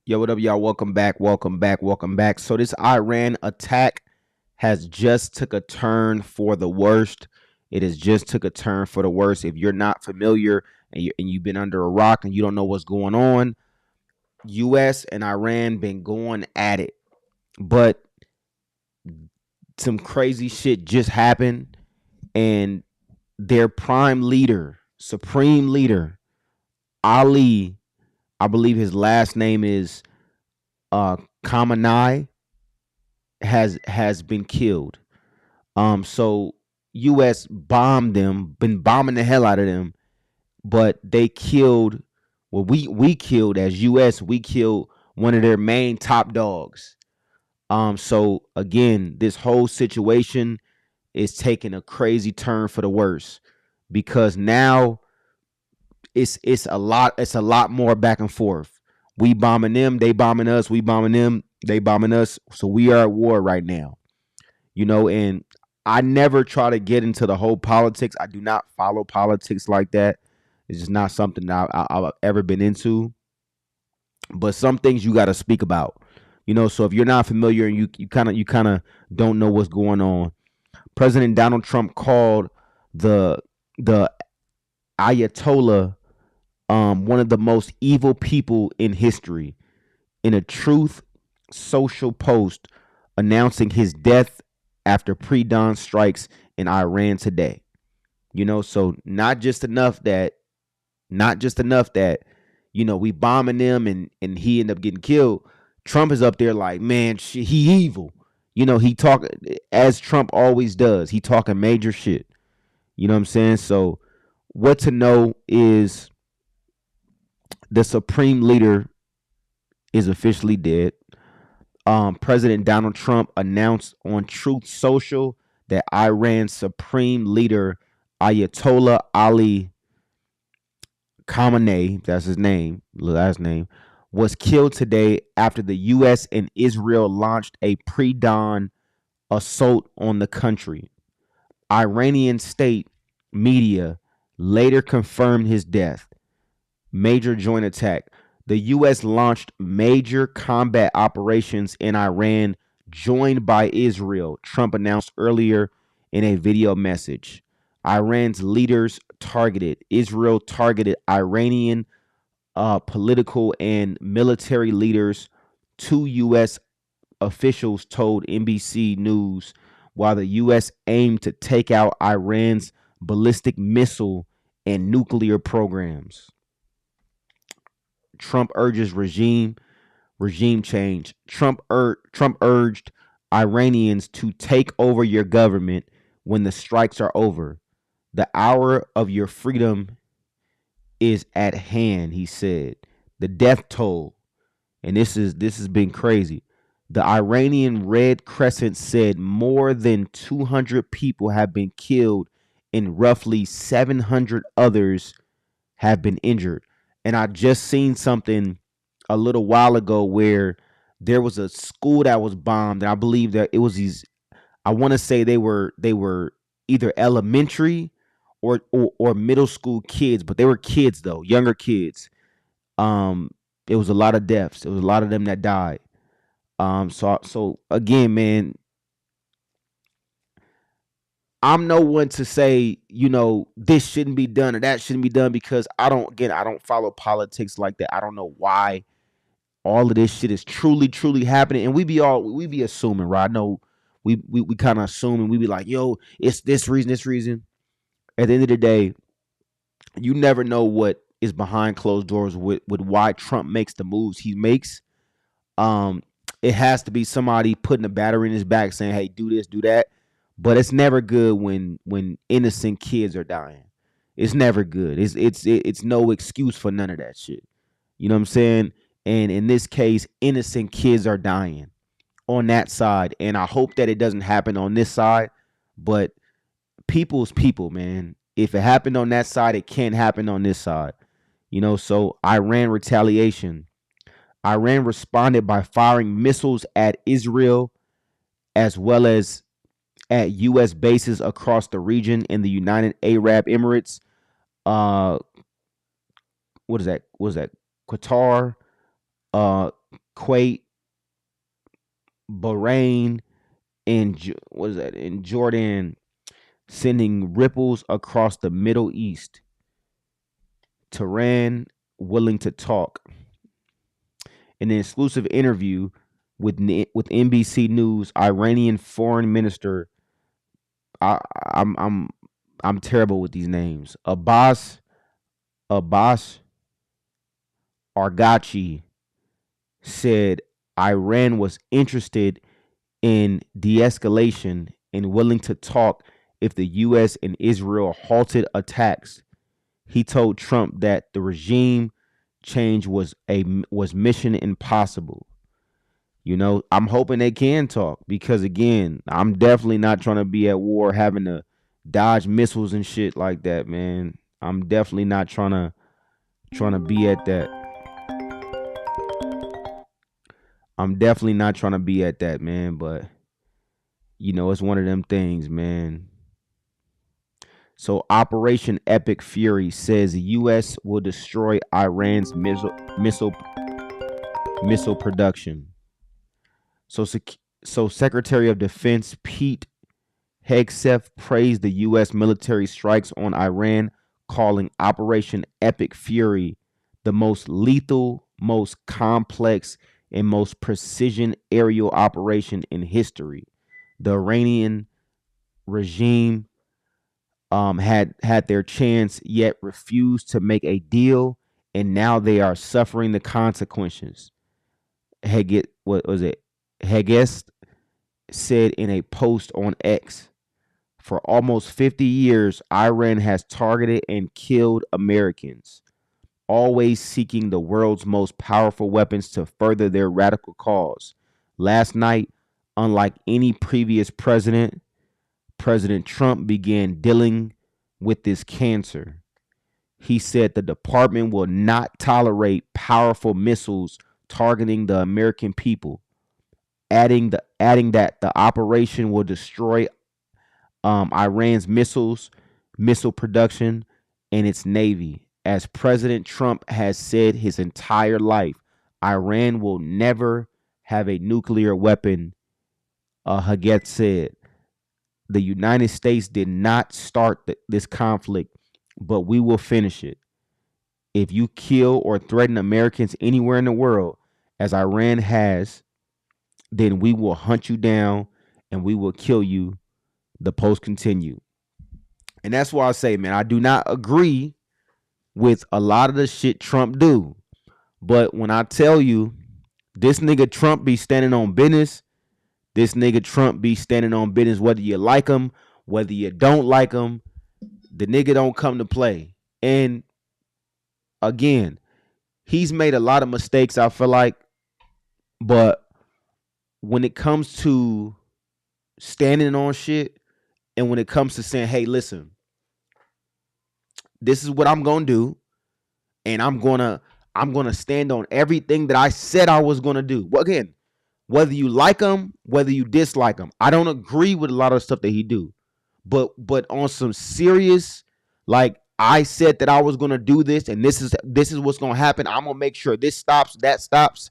Yo, what up, y'all? Welcome back. Welcome back. Welcome back. So this Iran attack has just took a turn for the worst. It has just took a turn for the worst. If you're not familiar and you've been under a rock and you don't know what's going on, U.S. and Iran been going at it, but some crazy shit just happened, and their prime leader, supreme leader, Ali, I believe his last name is Khamenei, has been killed. So US bombed them, been bombing the hell out of them, but they killed well, we killed as US, we killed one of their main top dogs. So again, this whole situation is taking a crazy turn for the worse because now it's a lot more back and forth. We bombing them, they bombing us, we bombing them, they bombing us. So we are at war right now. And I never try to get into the whole politics. I do not follow politics like that. It's just not something that I've ever been into. But some things you got to speak about. So if you're not familiar and you kind of don't know what's going on, President Donald Trump called the the Ayatollah one of the most evil people in history in a Truth Social post announcing his death after pre-dawn strikes in Iran today. So not just enough that we bombing them and he ended up getting killed. Trump is up there like, man, shit, he evil. He talk as Trump always does. He talking major shit. You know what I'm saying? So what to know is the supreme leader is officially dead. President Donald Trump announced on Truth Social that Iran's supreme leader Ayatollah Ali Khamenei, that's his name, last name, was killed today after the U.S. and Israel launched a pre-dawn assault on the country. Iranian state media later confirmed his death. Major joint attack. The U.S. launched major combat operations in Iran, joined by Israel, Trump announced earlier in a video message. Iran's leaders targeted, Israel targeted Iranian political and military leaders, two U.S. officials told NBC News, while the U.S. aimed to take out Iran's ballistic missile and nuclear programs. Trump urges regime change. Trump urged Iranians to take over your government when the strikes are over. The hour of your freedom is at hand, he said. The death toll, and this has been crazy. The Iranian Red Crescent said more than 200 people have been killed and roughly 700 others have been injured. And I just seen something a little while ago where there was a school that was bombed, and I believe that it was these. I want to say they were either elementary or middle school kids, but they were kids though, younger kids. Um, it was a lot of deaths. It was a lot of them that died. So again, man, I'm no one to say, this shouldn't be done or that shouldn't be done because I don't follow politics like that. I don't know why all of this shit is truly happening. And we be assuming, right? I know we kind of assume and we be like, yo, it's this reason. At the end of the day, you never know what is behind closed doors with why Trump makes the moves he makes. Um, it has to be somebody putting a battery in his back saying, "Hey, do this, do that." But it's never good when innocent kids are dying. It's never good. It's no excuse for none of that shit. You know what I'm saying? And in this case, innocent kids are dying on that side, and I hope that it doesn't happen on this side. But people's people, man. If it happened on that side, it can't happen on this side. So Iran retaliation. Iran responded by firing missiles at Israel as well as at U.S. bases across the region in the United Arab Emirates. Uh, what is that? What is that? Qatar, uh Kuwait, Bahrain, and what is that? In Jordan, sending ripples across the Middle East. Tehran willing to talk. In an exclusive interview with NBC News, Iranian Foreign Minister, I, I'm I'm I'm terrible with these names. Abbas Argachi said Iran was interested in de-escalation and willing to talk if the U.S. and Israel halted attacks. He told Trump that the regime change was mission impossible. You know, I'm hoping they can talk because again, I'm definitely not trying to be at war having to dodge missiles and shit like that, man. I'm definitely not trying to be at that. I'm definitely not trying to be at that, man, but you know, it's one of them things, man. So Operation Epic Fury says the US will destroy Iran's missile production. So Secretary of Defense Pete Hegseth praised the U.S. military strikes on Iran, calling Operation Epic Fury the most lethal, most complex, and most precision aerial operation in history. The Iranian regime had their chance, yet refused to make a deal, and now they are suffering the consequences. What was it? Hegest said in a post on X. For almost 50 years, Iran has targeted and killed Americans, always seeking the world's most powerful weapons to further their radical cause. Last night, unlike any previous president, President Trump began dealing with this cancer. He said the department will not tolerate powerful missiles targeting the American people, adding that the operation will destroy Iran's missile production, and its navy. As President Trump has said his entire life, Iran will never have a nuclear weapon. Hageth said the United States did not start this conflict, but we will finish it. If you kill or threaten Americans anywhere in the world, as Iran has, then we will hunt you down and we will kill you. The post continued. And that's why I say, man, I do not agree with a lot of the shit Trump do. But when I tell you this nigga Trump be standing on business, this nigga Trump be standing on business whether you like him, whether you don't like him, the nigga don't come to play. And again, he's made a lot of mistakes, I feel like, but when it comes to standing on shit and when it comes to saying, hey, listen, this is what I'm gonna do, and I'm gonna stand on everything that I said I was gonna do. Well, again, whether you like him, whether you dislike him, I don't agree with a lot of stuff that he do, but on some serious, like I said that I was gonna do this, and this is what's gonna happen. I'm gonna make sure this stops, that stops.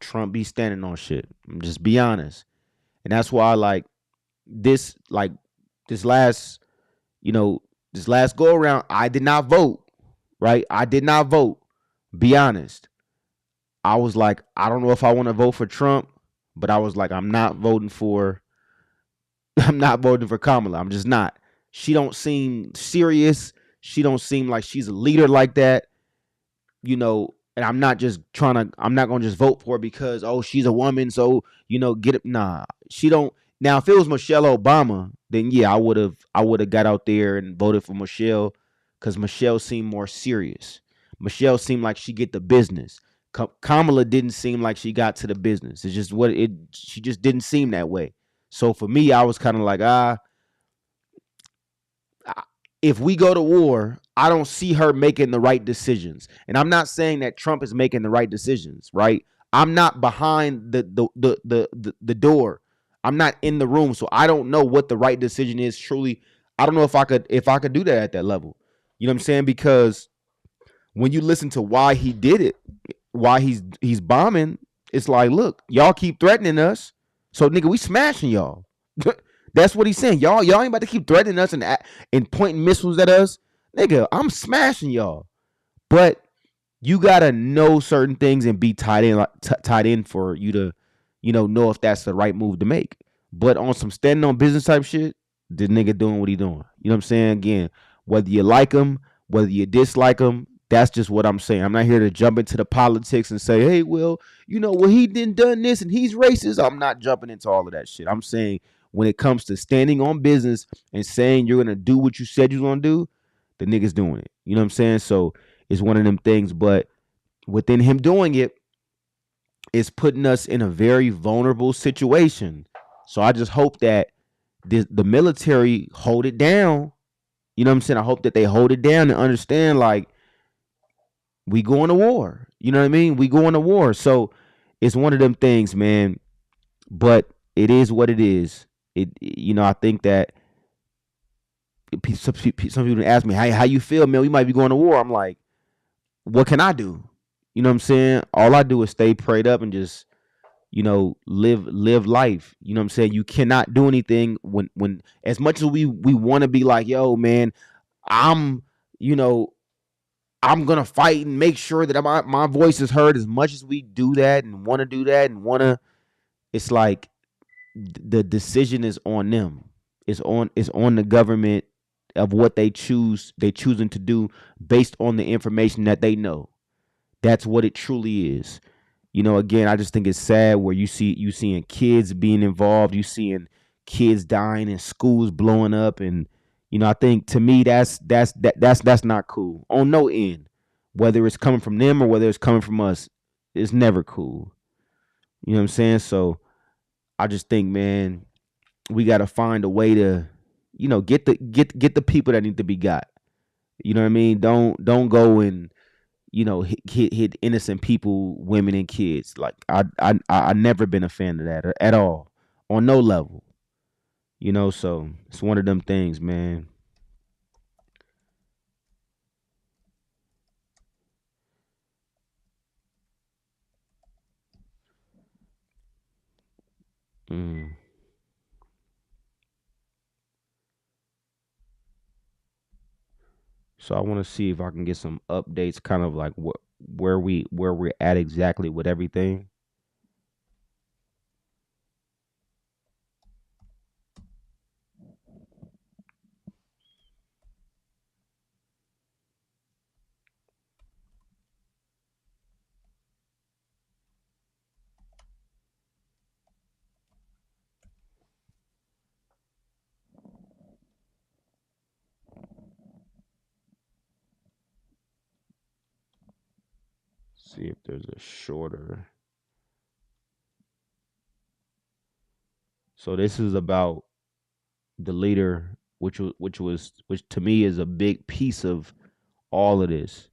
Trump be standing on shit. Just be honest, and that's why like this last, this last go around, I did not vote. Right, I did not vote. Be honest. I was like, I don't know if I want to vote for Trump, but I was like, I'm not voting for I'm not voting for Kamala. I'm just not. She don't seem serious. She don't seem like she's a leader like that. And I'm not gonna just vote for her because she's a woman, so get it. Nah. She don't. Now if it was Michelle Obama, then yeah, I would have got out there and voted for Michelle because Michelle seemed more serious. Michelle seemed like she get the business. Kamala didn't seem like she got to the business. It's just she just didn't seem that way. So for me, I was kind of like, if we go to war, I don't see her making the right decisions. And I'm not saying that Trump is making the right decisions, right? I'm not behind the door. I'm not in the room, so I don't know what the right decision is. Truly, I don't know if I could do that at that level. You know what I'm saying? Because when you listen to why he did it, while he's bombing, it's like, look, y'all keep threatening us, so nigga, we smashing y'all. That's what he's saying. Y'all ain't about to keep threatening us and pointing missiles at us, nigga. I'm smashing y'all. But you gotta know certain things and be tied in, like, tied in for you to, know if that's the right move to make. But on some standing on business type shit, the nigga doing what he doing. You know what I'm saying? Again, whether you like him, whether you dislike him, that's just what I'm saying. I'm not here to jump into the politics and say, hey, well, he didn't done this and he's racist. I'm not jumping into all of that shit. I'm saying when it comes to standing on business and saying you're gonna do what you said you're gonna do, the nigga's doing it. You know what I'm saying? So it's one of them things, but within him doing it, it's putting us in a very vulnerable situation. So I just hope that the military hold it down. You know what I'm saying? I hope that they hold it down and understand, like, we going to war. You know what I mean? We going to war. So it's one of them things, man. But it is what it is. I think that some people ask me, how you feel, man? We might be going to war. I'm like, what can I do? You know what I'm saying? All I do is stay prayed up and just, live life. You know what I'm saying? You cannot do anything when as much as we want to be like, yo, man, I'm, you know, I'm gonna fight and make sure that my voice is heard. As much as we do that and want to do that and want to, it's like the decision is on them. It's on the government of what they choosing to do based on the information that they know. That's what it truly is. Again, I just think it's sad where you seeing kids being involved, you seeing kids dying and schools blowing up, and I think, to me, that's not cool on no end. Whether it's coming from them or whether it's coming from us, it's never cool. You know what I'm saying? So I just think, man, we got to find a way to, get the people that need to be got. You know what I mean? Don't go and hit innocent people, women and kids. Like, I never been a fan of that at all, on no level. So it's one of them things, man. Mm. So I want to see if I can get some updates, kind of like where we're at exactly with everything. See if there's a shorter. So this is about the leader, which to me is a big piece of all of this.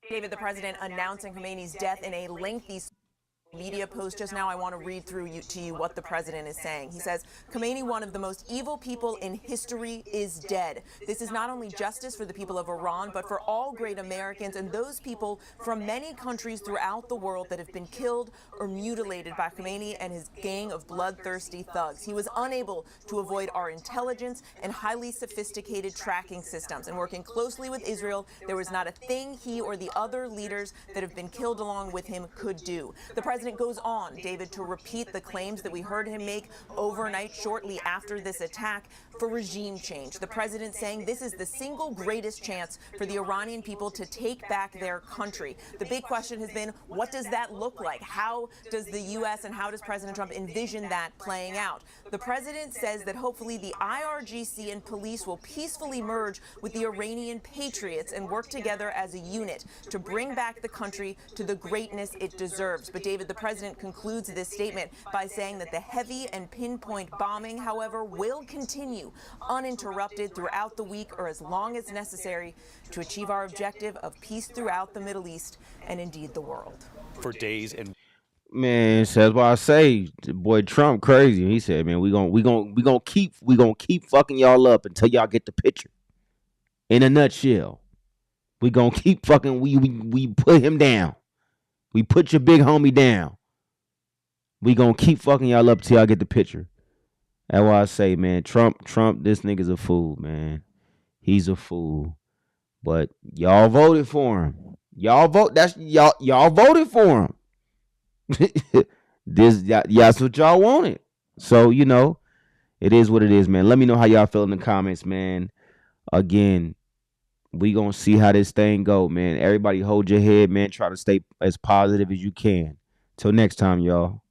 David, the president announcing Khomeini's death in a lengthy media post just now. I want to read through to you what the president is saying. He says, Khomeini, one of the most evil people in history, is dead. This is not only justice for the people of Iran, but for all great Americans and those people from many countries throughout the world that have been killed or mutilated by Khomeini and his gang of bloodthirsty thugs. He was unable to avoid our intelligence and highly sophisticated tracking systems. And working closely with Israel, there was not a thing he or the other leaders that have been killed along with him could do. The president president goes on, David, to repeat the claims that we heard him make overnight shortly after this attack for regime change. The president saying this is the single greatest chance for the Iranian people to take back their country. The big question has been, what does that look like? How does the U.S. and how does President Trump envision that playing out? The president says that hopefully the IRGC and police will peacefully merge with the Iranian patriots and work together as a unit to bring back the country to the greatness it deserves. But David, the president concludes this statement by saying that the heavy and pinpoint bombing, however, will continue uninterrupted throughout the week or as long as necessary to achieve our objective of peace throughout the Middle East and indeed the world. For days and Man, so that's why I say, the boy Trump crazy. He said, "Man, we gonna keep fucking y'all up until y'all get the picture." In a nutshell, we gonna keep fucking. We put him down. We put your big homie down. We gonna keep fucking y'all up till y'all get the picture. That's why I say, man, Trump, this nigga's a fool, man. He's a fool. But y'all voted for him. Y'all voted for him. That's what y'all wanted. So, it is what it is, man. Let me know how y'all feel in the comments, man. Again, we gonna see how this thing go, man. Everybody hold your head, man. Try to stay as positive as you can. Till next time, y'all.